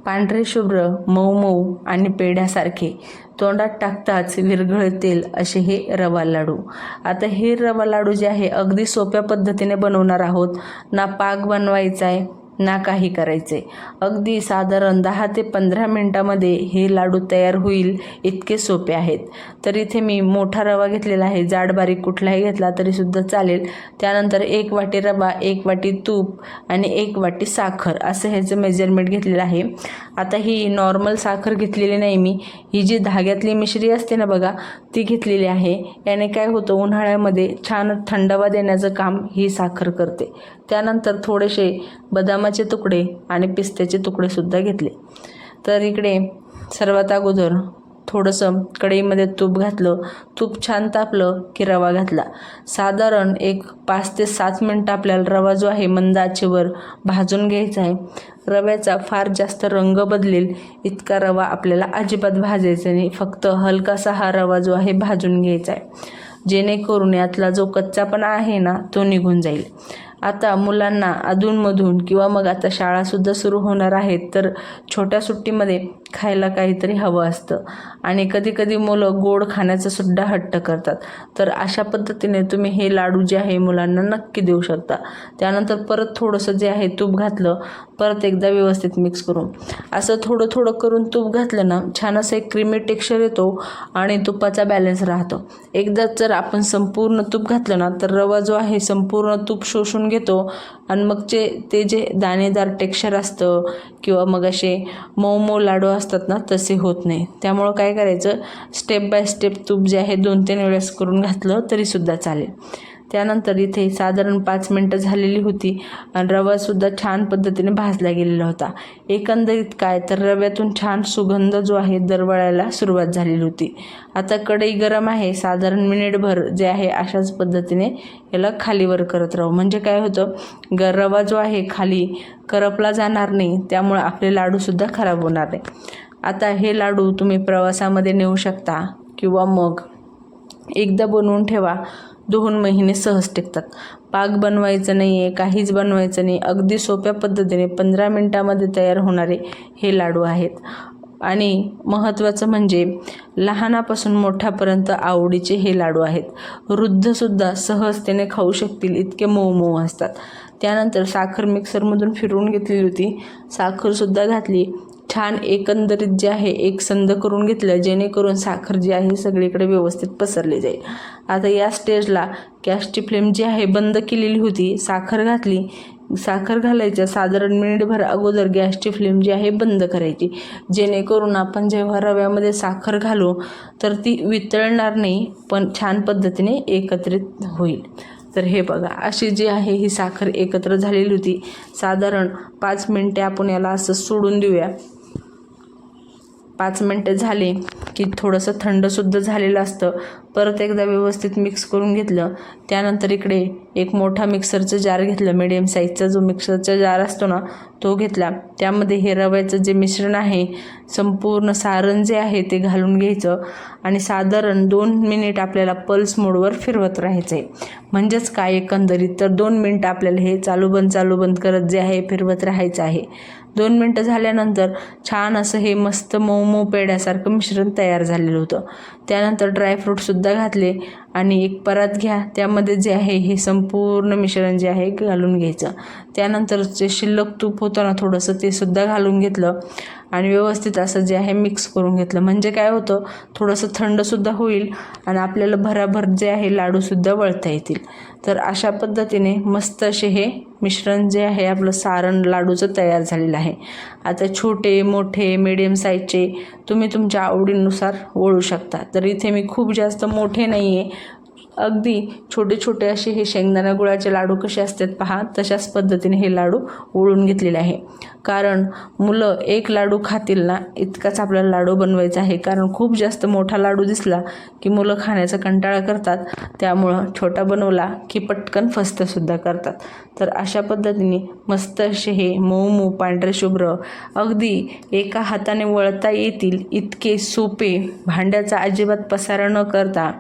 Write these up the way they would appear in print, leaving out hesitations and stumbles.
पांढरे शुभ्र मऊ मऊ आणि पेढ्यासारखे तोंडात टाकताच विरघळतील असे हे रवा लाडू. आता हे रवा लाडू जे आहे अगदी सोप्या पद्धतीने बनवणार आहोत. ना पाक बनवायचा आहे ना काही करायचे. अगदी साधारण 10 ते 15 मिनिटामध्ये हे लाडू तयार होईल इतके सोपे आहेत. तर इथे मी मोठा रवा घेतलेला आहे, जाड बारीक कुठलाही घेतला तरी सुद्धा चालेल. त्यानंतर 1 वाटी रवा, 1 वाटी तूप आणि 1 वाटी साखर असं ह्याचं मेजरमेंट घेतलेलं आहे. आता ही नॉर्मल साखर घेतलेली नाही मी, ही जी धाग्यातली मिश्री असते ना बघा ती घेतलेली आहे. याने काय होतं, उन्हाळ्यामध्ये छान थंडावा देण्याचं काम ही साखर करते. त्यानंतर थोडेसे बदामाचे तुकडे आणि पिस्त्याचे तुकडे सुद्धा घेतले. तर इकडे सर्वात अगोदर थोडंसं कढईमध्ये तूप घातलं. तूप छान तापलं की रवा घातला. साधारण एक 5 ते 7 मिनटं आपल्याला रवा जो आहे मंद आचेवर भाजून घ्यायचा आहे. रव्याचा फार जास्त रंग बदलेल इतका रवा आपल्याला अजिबात भाजायचा नाही, फक्त हलकासा हा रवा जो आहे भाजून घ्यायचा आहे, जेणेकरून यातला जो कच्चापणा आहे ना तो निघून जाईल. आता मुलांना अधूनमधून किंवा मग आता शाळासुद्धा सुरू होणार आहेत तर छोट्या सुट्टीमध्ये खायला काहीतरी हवं असतं आणि कधीकधी मुलं गोड खाण्याचा सुद्धा हट्ट करतात. तर अशा पद्धतीने तुम्ही हे लाडू जे आहे मुलांना नक्की देऊ शकता. त्यानंतर परत थोडंसं जे आहे तूप घातलं, परत एकदा व्यवस्थित मिक्स करून असं थोडं थोडं करून तूप घातलं ना छान असं एक क्रीमी टेक्स्चर येतो आणि तुपाचा बॅलन्स राहतो. एकदाच जर आपण संपूर्ण तूप घातलं ना तर रवा जो आहे संपूर्ण तूप शोषून घेतो आणि मग ते जे दाणेदार टेक्स्चर असतं किंवा मग असे मऊ मऊ लाडू असतात ना तसे होत नाही. त्यामुळं काय करायचं, स्टेप बाय स्टेप तूप जे आहे 2-3 वेळेस करून घातलं तरीसुद्धा चालेल. त्यानंतर इथे साधारण 5 मिनटं झालेली होती आणि रवासुद्धा छान पद्धतीने भाजला गेलेला होता. एकंदरीत काय तर रव्यातून छान सुगंध जो आहे दरवळायला सुरुवात झालेली होती. आता कढई गरम आहे, साधारण मिनिटभर जे आहे अशाच पद्धतीने याला खालीवर करत राहू. म्हणजे काय होतं, रवा जो आहे खाली करपला जाणार नाही, त्यामुळे आपले लाडूसुद्धा खराब होणार नाही. आता हे लाडू तुम्ही प्रवासामध्ये नेऊ शकता किंवा मग एकदा बनवून ठेवा, 2 महिने सहज टिकतात. पाक बनवायचं नाही आहे, काहीच बनवायचं नाही, अगदी सोप्या पद्धतीने 15 मिनटामध्ये तयार होणारे हे लाडू आहेत. आणि महत्त्वाचं म्हणजे लहानापासून मोठ्यापर्यंत आवडीचे हे लाडू आहेत. वृद्धसुद्धा सहजतेने खाऊ शकतील इतके मऊ मऊ असतात. त्यानंतर साखर मिक्सरमधून फिरवून घेतलेली होती, साखरसुद्धा घातली. छान एकंदरीत जे आहे एकसंध करून घेतलं, जेणेकरून साखर जी आहे सगळीकडे व्यवस्थित पसरली जाईल. आता या स्टेजला गॅसची फ्लेम जी आहे बंद केलेली होती, साखर घातली. साखर घालायच्या साधारण मिनिटभर अगोदर गॅसची फ्लेम जी आहे बंद करायची, जेणेकरून आपण जेव्हा रव्यामध्ये साखर घालू तर ती वितळणार नाही पण छान पद्धतीने एकत्रित होईल. तर हे बघा अशी जी आहे ही साखर एकत्र झालेली होती. साधारण 5 मिनटे आपण याला असं सोडून देऊया. 5 मिनटे झाले की थोडंसं थंडसुद्धा झालेलं असतं. परत एकदा व्यवस्थित मिक्स करून घेतलं. त्यानंतर इकडे एक मोठा मिक्सरचं जार घेतलं, मिडियम साईजचा जो मिक्सरचा जार असतो ना तो घेतला. त्यामध्ये हे रव्याचं जे मिश्रण आहे संपूर्ण सारण जे आहे ते घालून घ्यायचं आणि साधारण 2 मिनिट आपल्याला पल्स मोडवर फिरवत राहायचं आहे. म्हणजेच काय एकंदरीत तर 2 मिनटं आपल्याला हे चालू बंद करत जे आहे फिरवत राहायचं आहे. 2 मिनटं झाल्यानंतर छान असं हे मस्त मऊ मऊ पेढ्यासारखं मिश्रण तयार झालेलं होतं. त्यानंतर ड्रायफ्रूटसुद्धा घातले आणि एक परात घ्या, त्यामध्ये जे आहे हे संपूर्ण मिश्रण जे आहे घालून घ्यायचं. त्यानंतर जे शिल्लक तूप होतं ना थोडंसं ते सुद्धा घालून घेतलं आणि व्यवस्थित असं जे आहे मिक्स करून घेतलं. म्हणजे काय होतं, थोडंसं थंडसुद्धा होईल आणि आपल्याला भराभर जे आहे लाडूसुद्धा वळता येतील. तर अशा पद्धतीने मस्त असे हे मिश्रण जे आहे आपलं सारण लाडूचं तयार झालेलं आहे. आता छोटे मोठे मीडियम साईजचे तुम्ही तुमच्या आवडीनुसार वळू शकता. तर इथे मी खूप जास्त मोठे नाही आहे, अगदी छोटे छोटे असे हे शेंगदाणा गुळाचे लाडू कसे असतात पहा तशाच पद्धतीने हे लाडू वळून घेतलेले आहे. कारण मुलं एक लाडू खातील ना इतकाच आपल्याला लाडू बनवायचा आहे. कारण खूप जास्त मोठा लाडू दिसला की मुलं खाण्याचा कंटाळा करतात, त्यामुळं छोटा बनवला की पटकन फस्तसुद्धा करतात. तर अशा पद्धतीने मस्त असे हे मऊ मऊ पांढरे शुभ्र अगदी एका हाताने वळता येतील इतके सोपे, भांड्याचा अजिबात पसारा न करता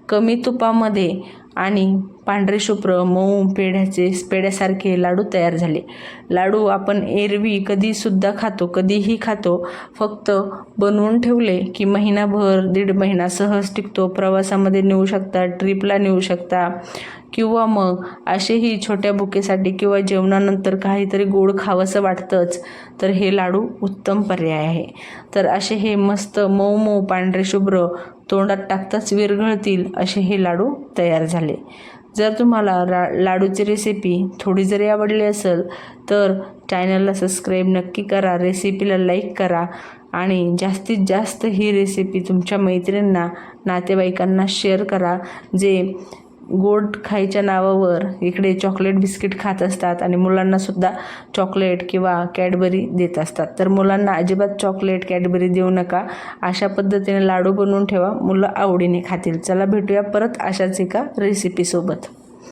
कमी तुपामध्ये आणि पांढरे शुभ्र मऊ पेढ्यासारखे लाडू तयार झाले. लाडू आपण एरवी कधीसुद्धा खातो, कधीही खातो. फक्त बनवून ठेवले की महिनाभर 1.5 महिना सहज टिकतो. प्रवासामध्ये नेऊ शकता, ट्रिपला नेऊ शकता किंवा मग असेही छोट्या बुकेसाठी किंवा जेवणानंतर काहीतरी गोड खावंसं वाटतंच, तर हे लाडू उत्तम पर्याय आहे. तर असे हे मस्त मऊ मऊ पांढरे शुभ्र तोंडात टाकताच विरघळतील असे हे लाडू तयार झाले. जर तुम्हाला लाडूची रेसिपी थोडी जरी आवडली असेल तर चॅनलला सबस्क्राईब नक्की करा, रेसिपीला लाईक करा आणि जास्तीत जास्त ही रेसिपी तुमच्या मैत्रिणींना, नातेवाईकांना शेअर करा, जे गोड खायच्या नावावर इकडे चॉकलेट बिस्किट खात असतात आणि मुलांनासुद्धा चॉकलेट किंवा कॅडबरी देत असतात. तर मुलांना अजिबात चॉकलेट कॅडबरी देऊ नका. अशा पद्धतीने लाडू बनवून ठेवा, मुलं आवडीने खातील. चला भेटूया परत अशाच एका रेसिपीसोबत.